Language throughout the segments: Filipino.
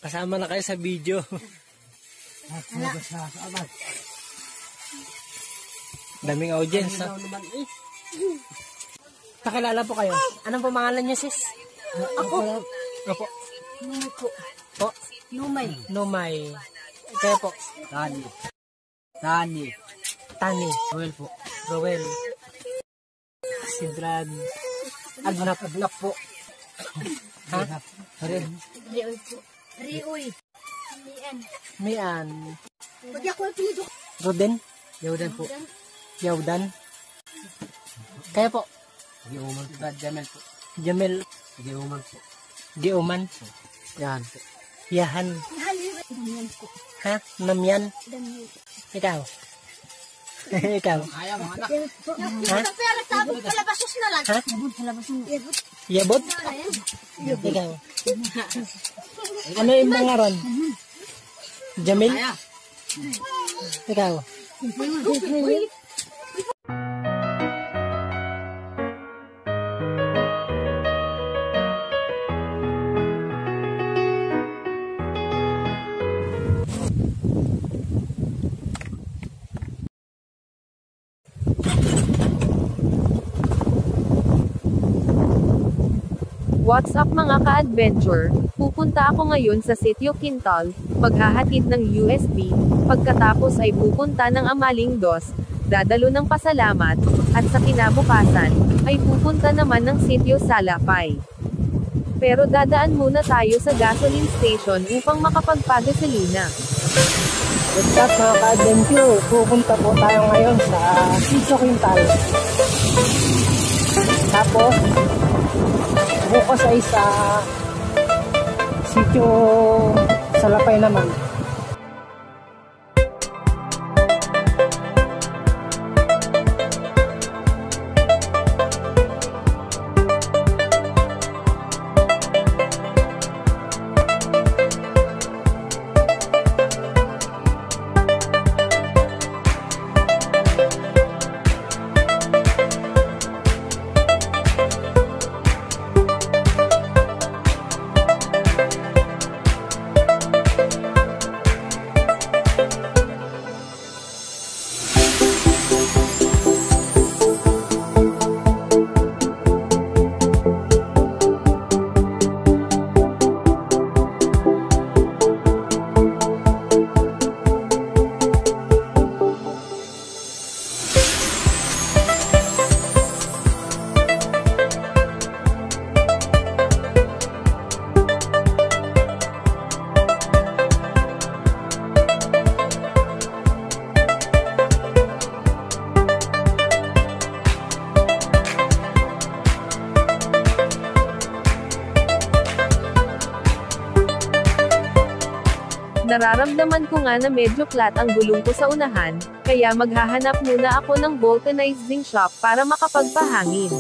Kasama na kayo sa video. Daming audience. Pakilala po kayo. Anong pangalan niyo, sis? Ako. Opo. Numay po. Po? Numay. Numay. Kayo po? Tani. Roel po. Roel. Si Brad. Agnap po. Ha? Rioy po. Rioy. Mian. Pwede ako yung pilido. Roden. Yaudan po. Yaudan. Kaya po? Giuman po. Jamel po. Jamel. Giuman po. Giuman. Yan po. Yahan. Damian po. Ha? Namyan. Damian. Ikaw. Ikaw. Ayaw mga anak. Ha? Pero tabot palabasos na lang. Ha? Tabot palabasos. Yabot? Ikaw. Ano yung pangaron? Jamil? Ikaw. What's up mga ka-adventure? Pupunta ako ngayon sa Sitio Quintal, maghahatid ng USB, pagkatapos ay pupunta ng Amaling Dos, dadalo ng pasalamat, at sa kinabukasan, ay pupunta naman ng Sitio Salapay. Pero dadaan muna tayo sa gasoline station upang makapagpagasolina. What's up mga ka-adventure? Pupunta po tayo ngayon sa Sitio Quintal. Tapos, bukas ay sa Sitio Salapay naman. Nararamdaman ko nga na medyo flat ang gulong ko sa unahan, kaya maghahanap muna ako ng vulcanizing shop para makapagpahangin.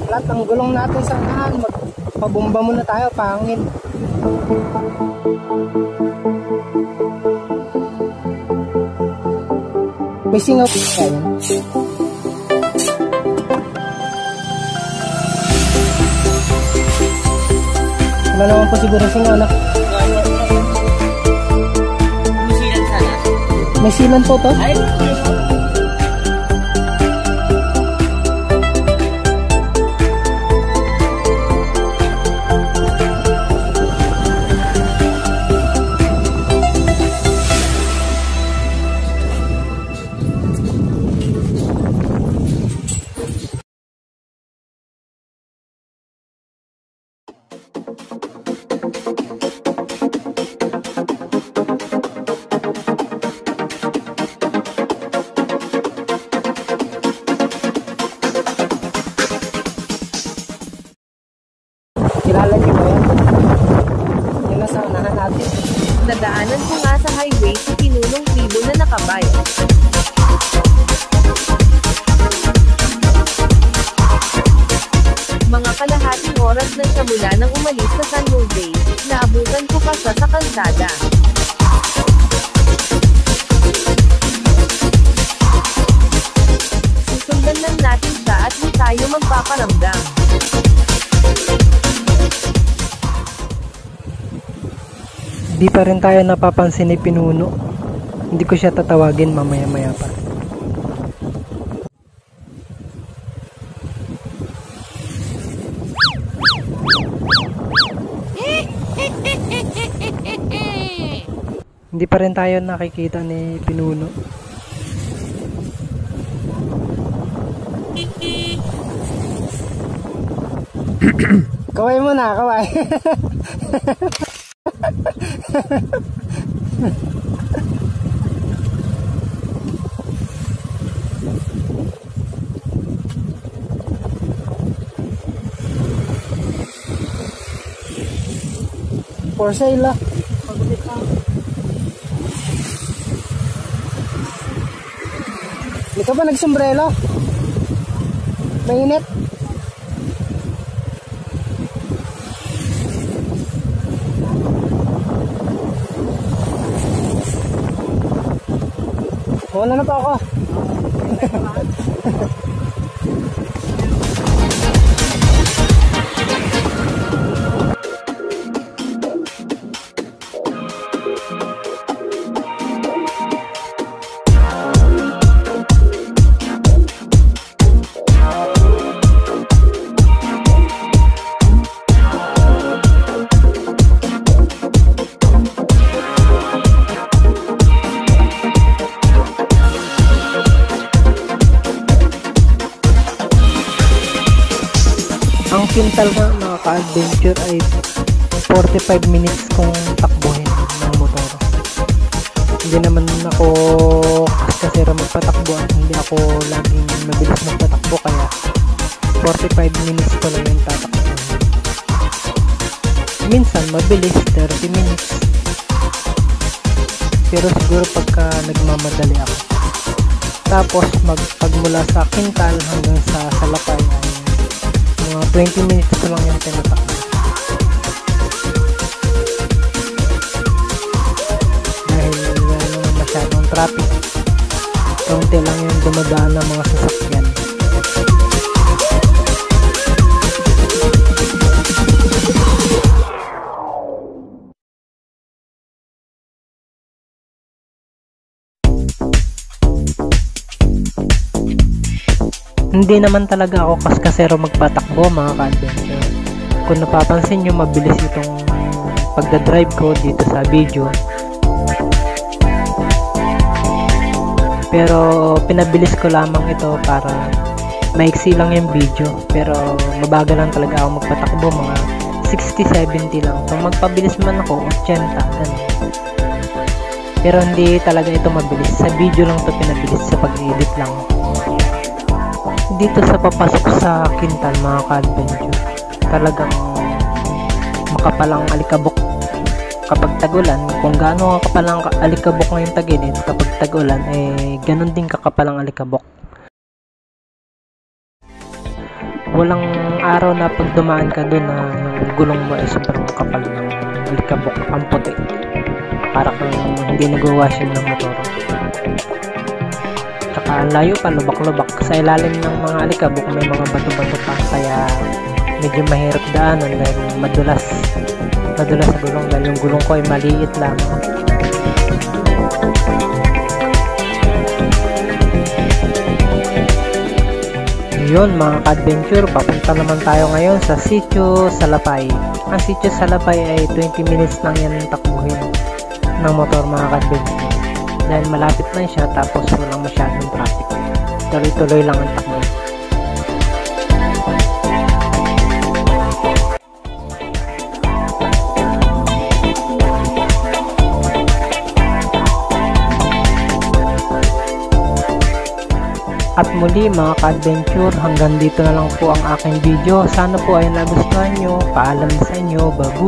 Flat ang gulong natin sa unahan, magpabomba muna tayo, pahangin. May singaw po kayo. Wala naman po siguro singaw na. Musilan sana. May silan po to? Ay, Kilala niyo ba yan? Yung nasa unahan natin. Nadaanan ko nga sa highway si Pinunong Tribo na nakabay. Mga kalahating oras na siya mula nang umalis sa San Jose, naabutan ko pa siya sa kalsada. Susundan lang natin siya at di tayo magpaparamdam. Hindi pa rin tayo napapansin ni Pinuno. Hindi ko siya tatawagin, mamaya-maya pa. Hindi pa rin tayo nakikita ni Pinuno. Kaway mo na, kaway. For sale ah. Hindi ka ba nagsombrelo? Mainit? Wala na pa ako. Ang Quintal nga mga ka-adventure ay 45 minutes kung takbuhin ng motor. Hindi naman ako kasi magpatakbo at hindi ako laging mabilis magpatakbo, kaya 45 minutes ko lang yung tatakbuhin. Minsan mabilis 30 minutes, pero siguro pagka nagmamadali ako. Tapos pagmula sa Quintal hanggang sa Salapay ay mga 20 minutes ko lang yung tinatakbo. Dahil wala masyadong traffic, kaunti lang yung dumadaan ng mga sasakyan. Hindi naman talaga ako kaskasero magpatakbo mga ka-adventure. Kung napapansin nyo, mabilis itong pagdadrive ko dito sa video. Pero pinabilis ko lamang ito para maiksi lang yung video. Pero mabagal lang talaga ako magpatakbo, mga 60-70 lang. Kung magpabilis man ako, 80, ganun. Pero hindi talaga ito mabilis. Sa video lang ito pinabilis, sa pag-edit lang. Dito sa papasok sa Quintal mga ka-adventure, talagang makapalang alikabok kapag tagulan. Kung gaano kapalang alikabok ngayong tag-init, kapag tagulan eh ganun din kakapalang alikabok. Walang araw na pag dumaan ka doon na yung gulong mo ay sobrang kapal ng alikabok, ang puti, para kang hindi nag-washing ng motor. Tsaka layo pa, lubak-lubak. Sa ilalim ng mga alikabok may mga bato-bato pa, kaya medyo mahirap daanan dahil madulas sa gulong, dahil yung gulong ko ay maliit lang. Yun mga ka-adventure, papunta naman tayo ngayon sa Sitio Salapay. Ang Sitio Salapay ay 20 minutes lang yan takbuhin ng motor mga ka-adventure. Dahil malapit lang siya, tapos walang masyadong traffic. Tuloy-tuloy lang ang takbo. At muli mga ka-adventure, hanggang dito na lang po ang aking video. Sana po ay nagustuhan nyo. Paalam sa inyo. Babu!